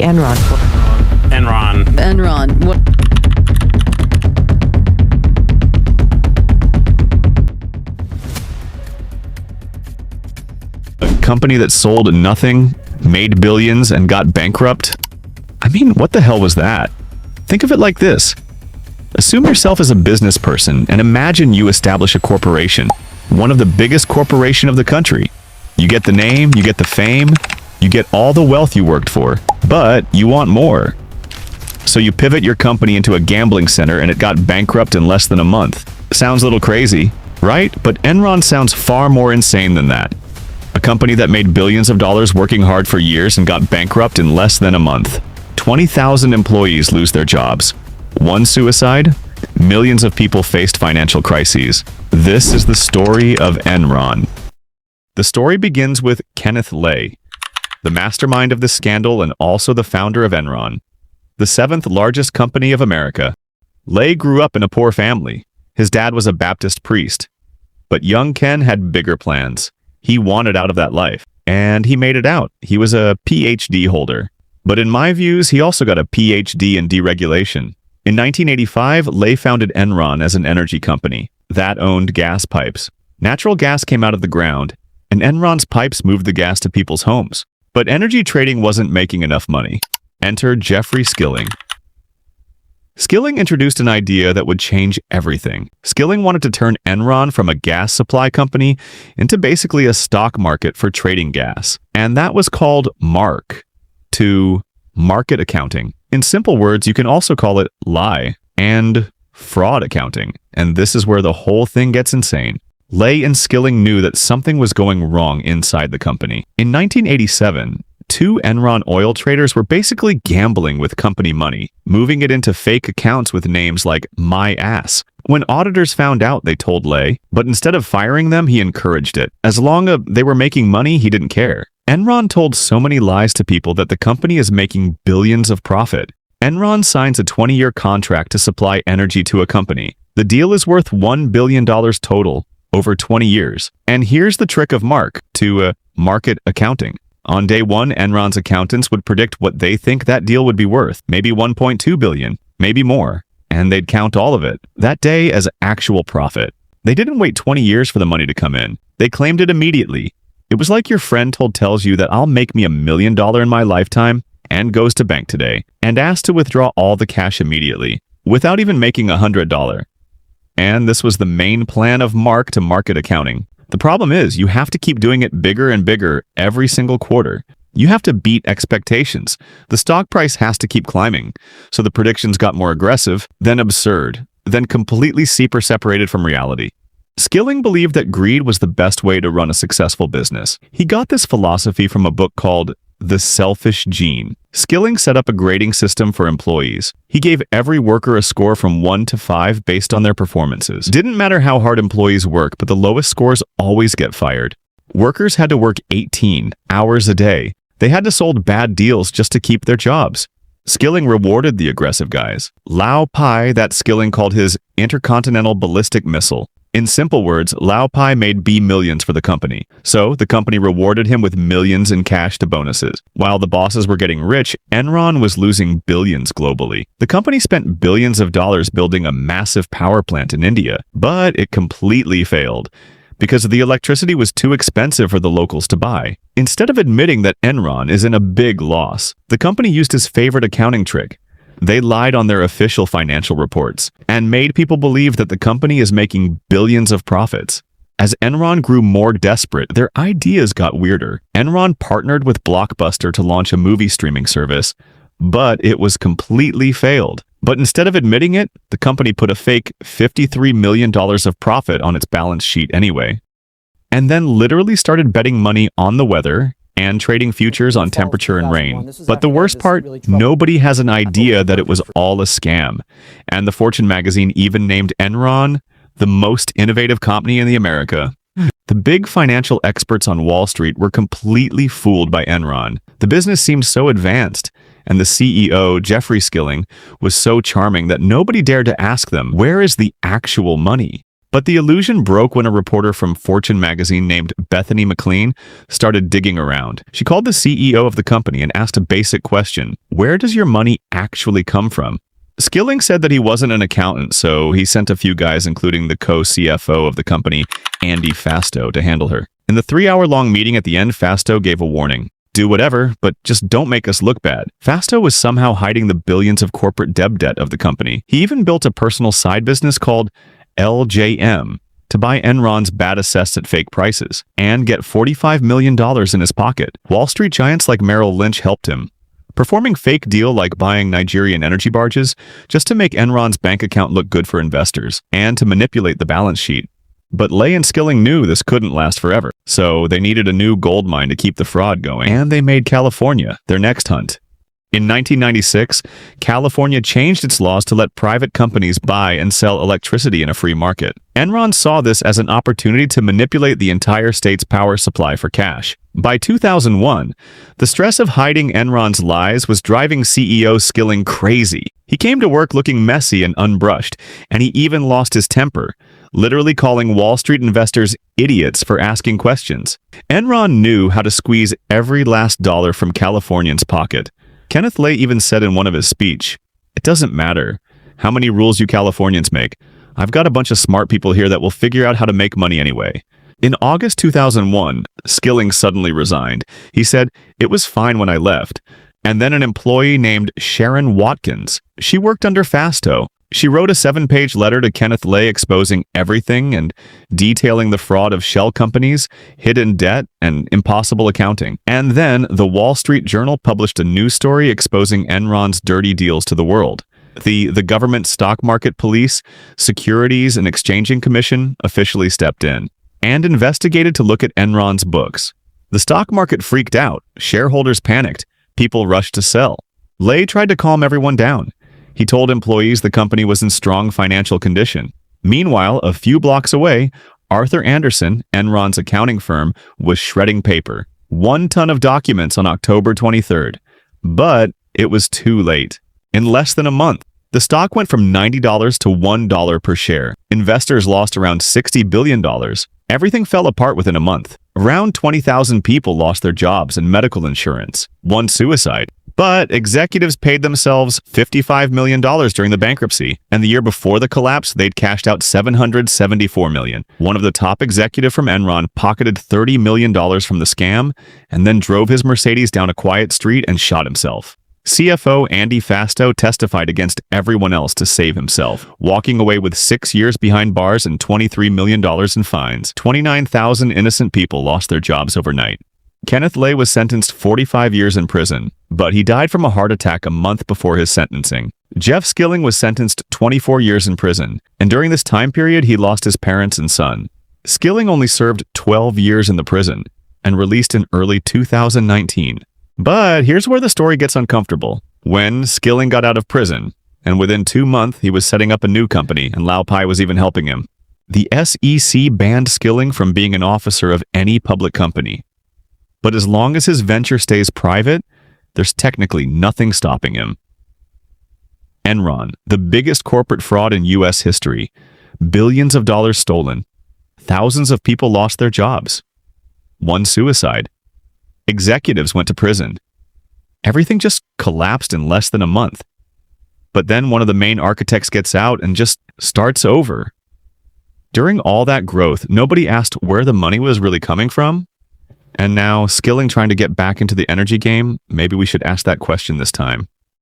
Enron. Enron. What? A company that sold nothing, made billions, and got bankrupt? I mean, what the hell was that? Think of it like this. Assume yourself as a business person and imagine you establish a corporation, one of the biggest corporation of the country. You get the name, you get the fame, you get all the wealth you worked for, but you want more. So you pivot your company into a gambling center and it got bankrupt in less than a month. Sounds a little crazy, right? But Enron sounds far more insane than that. A company that made billions of dollars working hard for years and got bankrupt in less than a month. 20,000 employees lose their jobs. One suicide, millions of people faced financial crises. This is the story of Enron. The story begins with Kenneth Lay, the mastermind of the scandal and also the founder of Enron, the seventh largest company of America. Lay grew up in a poor family. His dad was a Baptist priest. But young Ken had bigger plans. He wanted out of that life, and he made it out. He was a PhD holder. But in my views, he also got a PhD in deregulation. In 1985, Lay founded Enron as an energy company that owned gas pipes. Natural gas came out of the ground, and Enron's pipes moved the gas to people's homes. But energy trading wasn't making enough money. Enter Jeffrey Skilling. Skilling introduced an idea that would change everything. Skilling wanted to turn Enron from a gas supply company into basically a stock market for trading gas. And that was called MARC, to market accounting. In simple words, you can also call it lie and fraud accounting. And this is where the whole thing gets insane. Lay and Skilling knew that something was going wrong inside the company. In 1987, two Enron oil traders were basically gambling with company money, moving it into fake accounts with names like My Ass. When auditors found out, they told Lay, but instead of firing them, he encouraged it. As long as they were making money, he didn't care. Enron told so many lies to people that the company is making billions of profit. Enron signs a 20-year contract to supply energy to a company. The deal is worth $1 billion total over 20 years. And here's the trick of MARC, to market accounting. On day one, Enron's accountants would predict what they think that deal would be worth, maybe $1.2 billion, maybe more, and they'd count all of it that day as actual profit. They didn't wait 20 years for the money to come in. They claimed it immediately. It was like your friend tells you that I'll make me $1 million in my lifetime and goes to bank today and asks to withdraw all the cash immediately without even making $100. And this was the main plan of MARC to market accounting. The problem is you have to keep doing it bigger and bigger every single quarter. You have to beat expectations. The stock price has to keep climbing. So the predictions got more aggressive, then absurd, then completely separated from reality. Skilling believed that greed was the best way to run a successful business. He got this philosophy from a book called The Selfish Gene. Skilling set up a grading system for employees. He gave every worker a score from 1 to 5 based on their performances. Didn't matter how hard employees work, but the lowest scores always get fired. Workers had to work 18 hours a day. They had to sold bad deals just to keep their jobs. Skilling rewarded the aggressive guys. Lao Pai, that Skilling called his intercontinental ballistic missile. In simple words, Lao Pai made B millions for the company. So the company rewarded him with millions in cash to bonuses. While the bosses were getting rich, Enron was losing billions globally. The company spent billions of dollars building a massive power plant in India, but it completely failed because the electricity was too expensive for the locals to buy. Instead of admitting that Enron is in a big loss, the company used his favorite accounting trick. They lied on their official financial reports and made people believe that the company is making billions of profits. As Enron grew more desperate, their ideas got weirder. Enron partnered with Blockbuster to launch a movie streaming service, but it was completely failed. But instead of admitting it, the company put a fake $53 million of profit on its balance sheet anyway. And then literally started betting money on the weather and trading futures on temperature and rain. But the worst part, nobody has an idea that it was all a scam. And the Fortune magazine even named Enron the most innovative company in the America. The big financial experts on Wall Street were completely fooled by Enron. The business seemed so advanced, and the CEO, Jeffrey Skilling, was so charming that nobody dared to ask them, where is the actual money? But the illusion broke when a reporter from Fortune magazine named Bethany McLean started digging around. She called the CEO of the company and asked a basic question: where does your money actually come from? Skilling said that he wasn't an accountant, so he sent a few guys, including the co-CFO of the company, Andy Fastow, to handle her. In the 3-hour-long meeting at the end, Fastow gave a warning. Do whatever, but just don't make us look bad. Fastow was somehow hiding the billions of corporate debt of the company. He even built a personal side business called LJM to buy Enron's bad assessed at fake prices and get $45 million in his pocket. Wall Street giants like Merrill Lynch helped him, performing fake deal like buying Nigerian energy barges just to make Enron's bank account look good for investors and to manipulate the balance sheet. But Lay and Skilling knew this couldn't last forever, so they needed a new gold mine to keep the fraud going, and they made California their next hunt. In 1996, California changed its laws to let private companies buy and sell electricity in a free market. Enron saw this as an opportunity to manipulate the entire state's power supply for cash. By 2001, the stress of hiding Enron's lies was driving CEO Skilling crazy. He came to work looking messy and unbrushed, and he even lost his temper, literally calling Wall Street investors idiots for asking questions. Enron knew how to squeeze every last dollar from Californians' pocket. Kenneth Lay even said in one of his speech, "It doesn't matter how many rules you Californians make. I've got a bunch of smart people here that will figure out how to make money anyway." In August 2001, Skilling suddenly resigned. He said, "It was fine when I left." And then an employee named Sharon Watkins. She worked under Fastow. She wrote a 7-page letter to Kenneth Lay exposing everything and detailing the fraud of shell companies, hidden debt, and impossible accounting. And then the Wall Street Journal published a news story exposing Enron's dirty deals to the world. The government stock market police, Securities and Exchanging Commission officially stepped in and investigated to look at Enron's books. The stock market freaked out. Shareholders panicked. People rushed to sell. Lay tried to calm everyone down. He told employees the company was in strong financial condition. Meanwhile, a few blocks away, Arthur Andersen, Enron's accounting firm, was shredding paper. 1 ton of documents on October 23rd. But it was too late. In less than a month, the stock went from $90 to $1 per share. Investors lost around $60 billion. Everything fell apart within a month. Around 20,000 people lost their jobs and medical insurance. 1 suicide. But executives paid themselves $55 million during the bankruptcy, and the year before the collapse, they'd cashed out $774 million. One of the top executives from Enron pocketed $30 million from the scam, and then drove his Mercedes down a quiet street and shot himself. CFO Andy Fastow testified against everyone else to save himself, walking away with 6 years behind bars and $23 million in fines. 29,000 innocent people lost their jobs overnight. Kenneth Lay was sentenced 45 years in prison, but he died from a heart attack a month before his sentencing. Jeff Skilling was sentenced 24 years in prison, and during this time period, he lost his parents and son. Skilling only served 12 years in the prison and released in early 2019. But here's where the story gets uncomfortable. When Skilling got out of prison, and within 2 months, he was setting up a new company, and Lau Pai was even helping him. The SEC banned Skilling from being an officer of any public company. But as long as his venture stays private, there's technically nothing stopping him. Enron, the biggest corporate fraud in U.S. history. Billions of dollars stolen. Thousands of people lost their jobs. 1 suicide. Executives went to prison. Everything just collapsed in less than a month. But then one of the main architects gets out and just starts over. During all that growth, nobody asked where the money was really coming from. And now, Skilling trying to get back into the energy game, maybe we should ask that question this time.